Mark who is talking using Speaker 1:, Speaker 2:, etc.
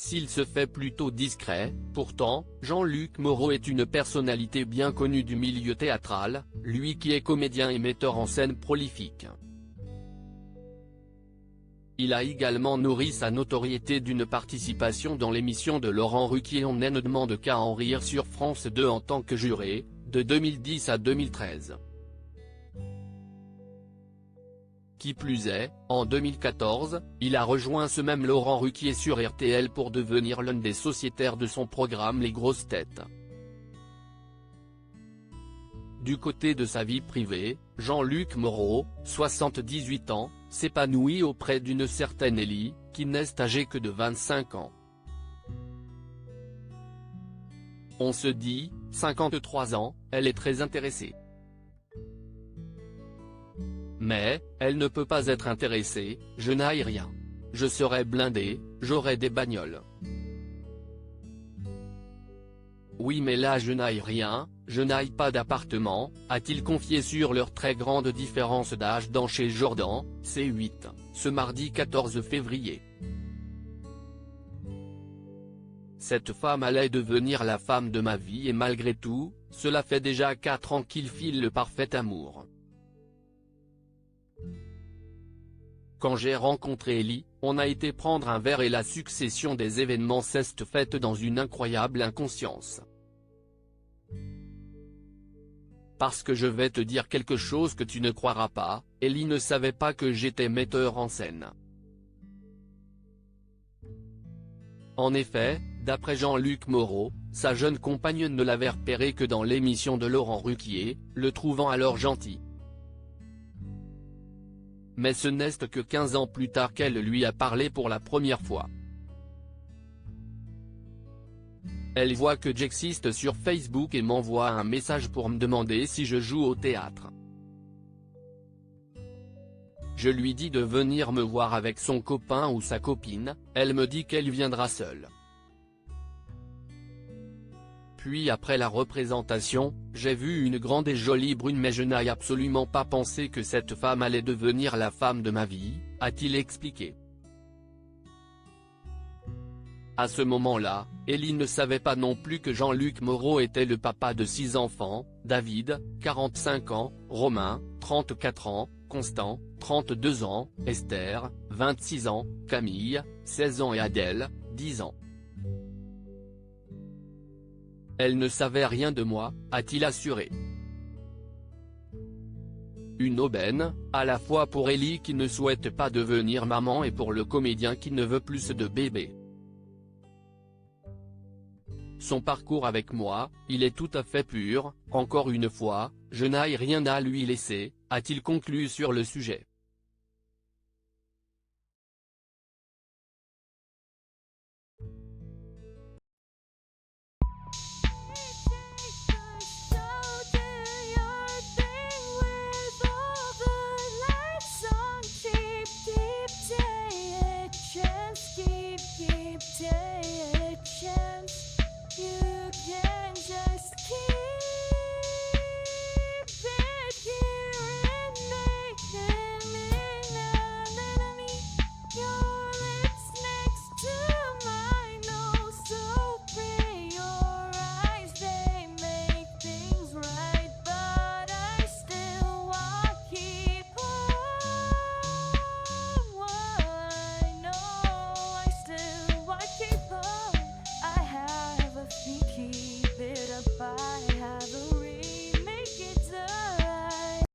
Speaker 1: s'il se fait plutôt discret. Pourtant, Jean-Luc Moreau est une personnalité bien connue du milieu théâtral, lui qui est comédien et metteur en scène prolifique. Il a également nourri sa notoriété d'une participation dans l'émission de Laurent Ruquier On ne demande qu'à en rire sur France 2 en tant que juré, de 2010 à 2013. Qui plus est, en 2014, il a rejoint ce même Laurent Ruquier sur RTL pour devenir l'un des sociétaires de son programme Les Grosses Têtes. Du côté de sa vie privée, Jean-Luc Moreau, 78 ans, s'épanouit auprès d'une certaine Ellie, qui n'est âgée que de 25 ans. On se dit, 53 ans, elle est très intéressée. Mais, elle ne peut pas être intéressée, je n'aille rien. Je serai blindé, j'aurai des bagnoles. Oui mais là je n'aille rien, je n'aille pas d'appartement, a-t-il confié sur leur très grande différence d'âge dans Chez Jordan, C8, ce mardi 14 février. Cette femme allait devenir la femme de ma vie et malgré tout, cela fait déjà 4 ans qu'il file le parfait amour. Quand j'ai rencontré Ellie, on a été prendre un verre et la succession des événements s'est faite dans une incroyable inconscience. Parce que je vais te dire quelque chose que tu ne croiras pas, Ellie ne savait pas que j'étais metteur en scène. En effet, d'après Jean-Luc Moreau, sa jeune compagne ne l'avait repéré que dans l'émission de Laurent Ruquier, le trouvant alors gentil. Mais ce n'est que 15 ans plus tard qu'elle lui a parlé pour la première fois. Elle voit que j'existe sur Facebook et m'envoie un message pour me demander si je joue au théâtre. Je lui dis de venir me voir avec son copain ou sa copine, elle me dit qu'elle viendra seule. Puis après la représentation, j'ai vu une grande et jolie brune mais je n'ai absolument pas pensé que cette femme allait devenir la femme de ma vie, a-t-il expliqué. À ce moment-là, Ellie ne savait pas non plus que Jean-Luc Moreau était le papa de 6 enfants, David, 45 ans, Romain, 34 ans, Constant, 32 ans, Esther, 26 ans, Camille, 16 ans et Adèle, 10 ans. Elle ne savait rien de moi, a-t-il assuré. Une aubaine, à la fois pour Ellie qui ne souhaite pas devenir maman et pour le comédien qui ne veut plus de bébé. Son parcours avec moi, il est tout à fait pur, encore une fois, je n'ai rien à lui laisser, a-t-il conclu sur le sujet.